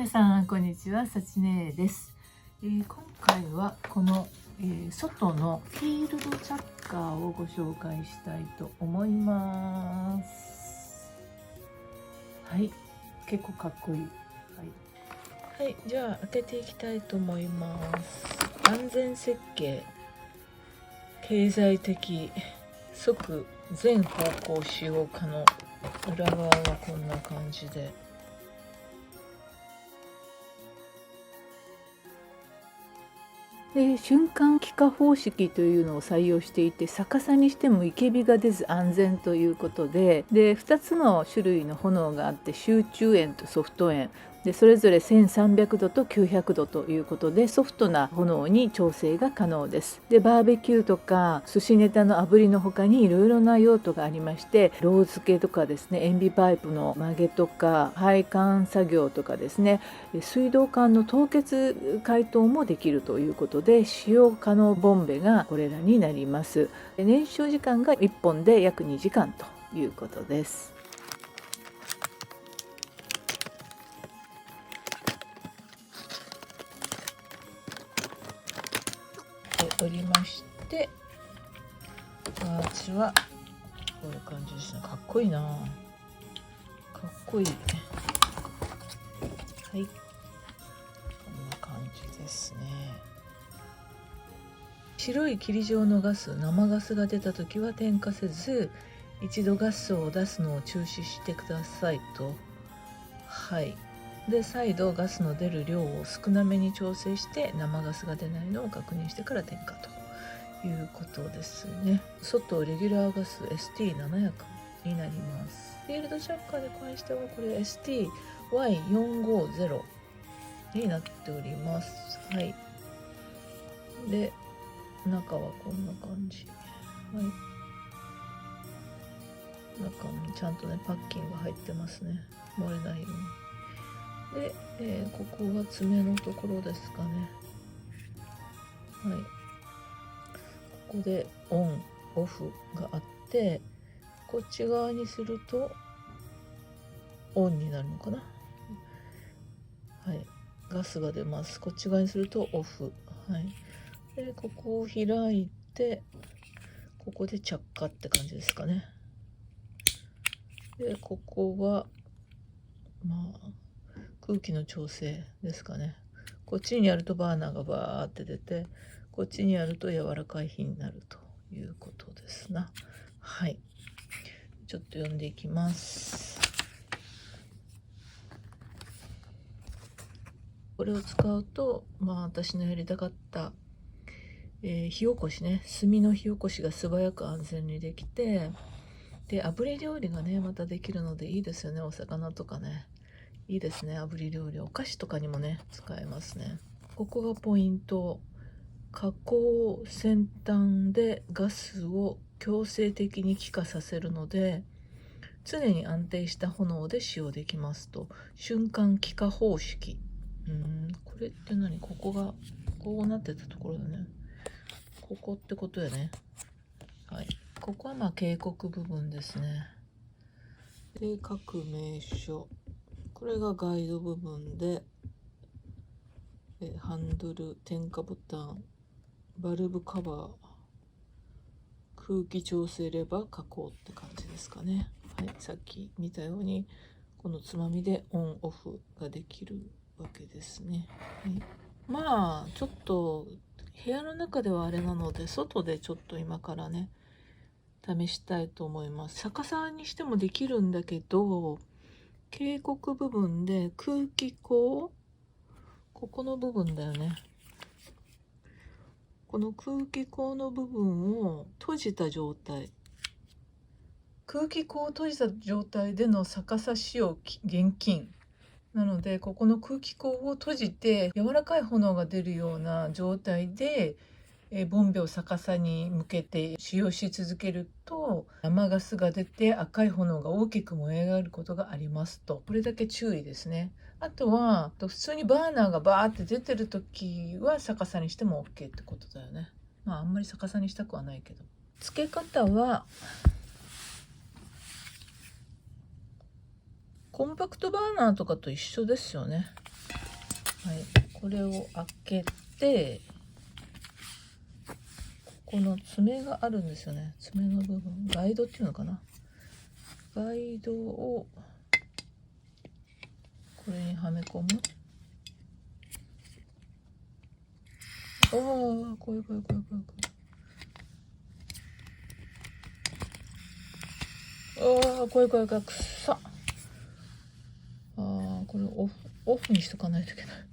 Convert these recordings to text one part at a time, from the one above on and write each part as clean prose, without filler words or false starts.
皆さんこんにちは、さちねです。今回はこの、外のフィールドチャッカーをご紹介したいと思います。はい、結構かっこいい。はい、じゃあ開けていきたいと思います。安全設計、経済的、即全方向使用可能。裏側はこんな感じで。で瞬間気化方式というのを採用していて、逆さにしてもイケビが出ず安全ということで、2つの種類の炎があって、集中炎とソフト炎で、それぞれ1300度と900度ということで、ソフトな炎に調整が可能です。でバーベキューとか寿司ネタの炙りの他にいろいろな用途がありまして、ロー付けとかですね、塩ビパイプの曲げとか配管作業とかですね、水道管の凍結解凍もできるということで、使用可能ボンベがこれらになります。燃焼時間が1本で約2時間ということです。おりまして、パーツはこういう感じですね。かっこいいな、かっこいい。はい、こんな感じですね。白い霧状のガス、生ガスが出た時は点火せず、一度ガスを出すのを中止してくださいと。はい。で再度ガスの出る量を少なめに調整して、生ガスが出ないのを確認してから点火ということですね。外レギュラーガス ST700 になります。フィールドチャッカーに関してはこれ STY450 になっております。はい。で中はこんな感じ。はい。中にちゃんとねパッキンが入ってますね。漏れないように。で、ここが爪のところですかね。はい。ここでオンオフがあって、こっち側にするとオンになるのかな。はい。ガスが出ます。こっち側にするとオフ。はい。でここを開いて、ここで着火って感じですかね。でここは空気の調整ですかね。こっちにやるとバーナーがバーって出て、こっちにやると柔らかい火になるということですな。はい。ちょっと読んでいきます。これを使うと、私のやりたかった、火起こしね、炭の火起こしが素早く安全にできて、で炙り料理がねまたできるのでいいですよね。お魚とかね、いいですね。炙り料理、お菓子とかにもね使えますね。ここがポイント。加工先端でガスを強制的に気化させるので、常に安定した炎で使用できますと。瞬間気化方式。これって何？ここがこうなってたところだね。ここってことやね。はい。ここは警告部分ですね。で各名所、これがガイド部分で、ハンドル、点火ボタン、バルブカバー、空気調整レバー、加工って感じですかね。はい、さっき見たようにこのつまみでオンオフができるわけですね。はい、ちょっと部屋の中ではあれなので、外でちょっと今からね試したいと思います。逆さにしてもできるんだけど、警告部分で空気口、ここの部分だよね。この空気口の部分を閉じた状態、空気口を閉じた状態での逆さ使用厳禁なので、ここの空気口を閉じて柔らかい炎が出るような状態でボンベを逆さに向けて使用し続けると、生ガスが出て赤い炎が大きく燃え上がることがありますと。これだけ注意ですね。あとは普通にバーナーがバーって出てる時は逆さにしても OK ってことだよね。あんまり逆さにしたくはないけど。付け方はコンパクトバーナーとかと一緒ですよね。はい、これを開けて、この爪があるんですよね。爪の部分、ガイドっていうのかな。ガイドをこれにはめ込む。ああ、怖い怖い怖い怖い怖い。ああ、怖い怖い怖い、くっさ。ああ、これオフにしとかないといけない。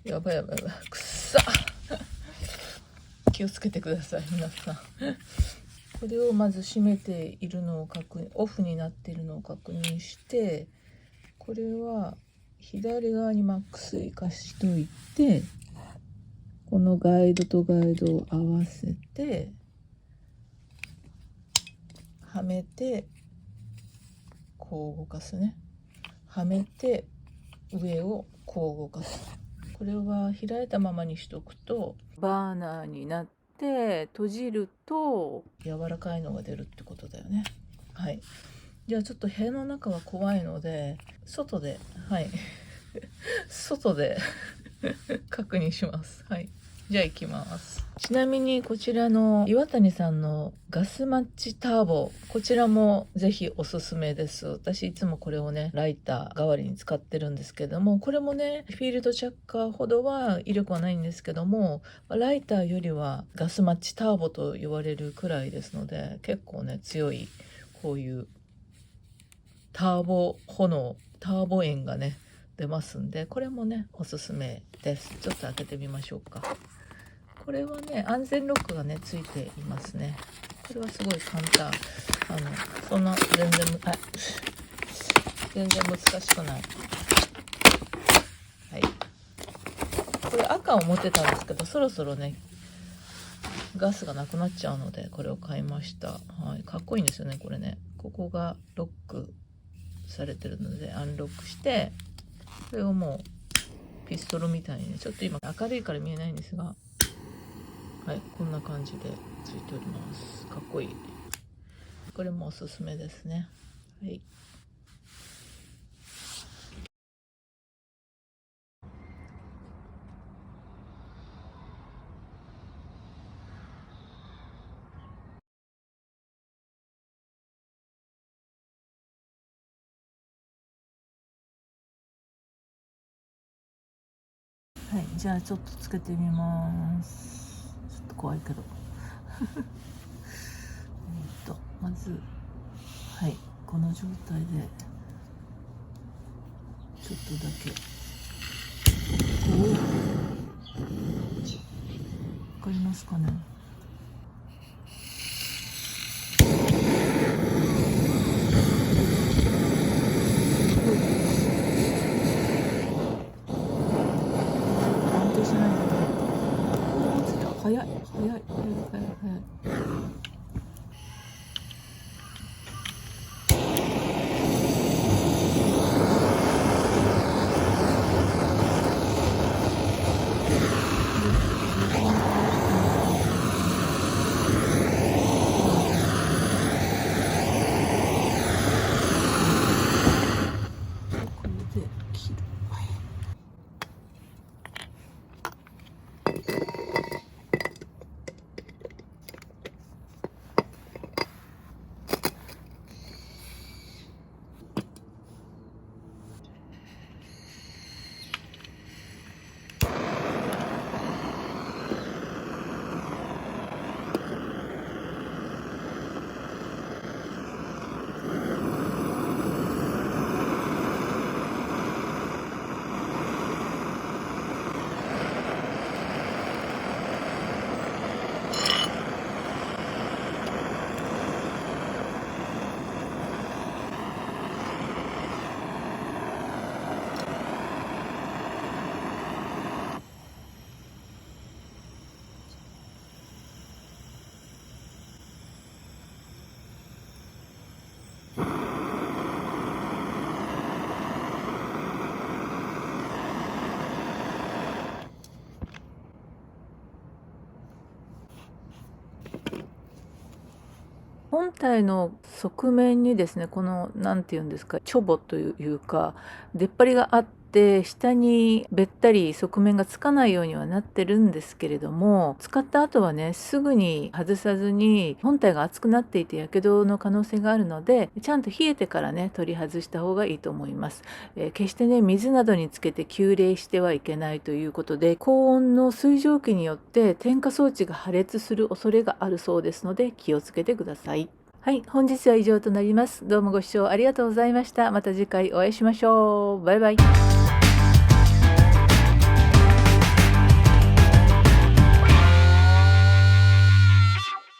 やばいやばいやばい、くっさ。気をつけてください皆さん。これをまず閉めているのをオフになっているのを確認して、これは左側にマックス生かしといて、このガイドとガイドを合わせてはめて、こう動かすね。はめて上をこう動かす。これは開いたままにしとくとバーナーになって閉じると柔らかいのが出るってことだよね。はい。じゃあちょっと部屋の中は怖いので外で、はい外で確認します。はい。じゃあ行きます。ちなみにこちらの岩谷さんのガスマッチターボ、こちらもぜひおすすめです。私いつもこれをね、ライター代わりに使ってるんですけども、これもね、フィールドチャッカーほどは威力はないんですけども、ライターよりはガスマッチターボと言われるくらいですので、結構ね、強い、こういうターボ炎がね、出ますんで、これもね、おすすめです。ちょっと開けてみましょうか。これはね、安全ロックがね、ついていますね。これはすごい簡単。そんな、全然難しくない。はい。これ赤を持ってたんですけど、そろそろね、ガスがなくなっちゃうので、これを買いました。はい。かっこいいんですよね、これね。ここがロックされてるので、アンロックして、これをもう、ピストルみたいにね、ちょっと今明るいから見えないんですが、はい、こんな感じでついております。かっこいい。これもおすすめですね。はい。はい、じゃあちょっとつけてみます。ちょっと怖いけど。まず、はい、この状態で、ちょっとだけ、こう、わかりますかね。安定しないので、早い、早い、早い、早い、早い。本体の側面にですね、この何て言うんですか、チョボというか出っ張りがあっって下にべったり側面がつかないようにはなってるんですけれども、使った後はねすぐに外さずに、本体が熱くなっていてやけどの可能性があるので、ちゃんと冷えてからね取り外した方がいいと思います。決してね水などにつけて急冷してはいけないということで、高温の水蒸気によって点火装置が破裂する恐れがあるそうですので、気をつけてください。はい、本日は以上となります。どうもご視聴ありがとうございました。また次回お会いしましょう。バイバイ。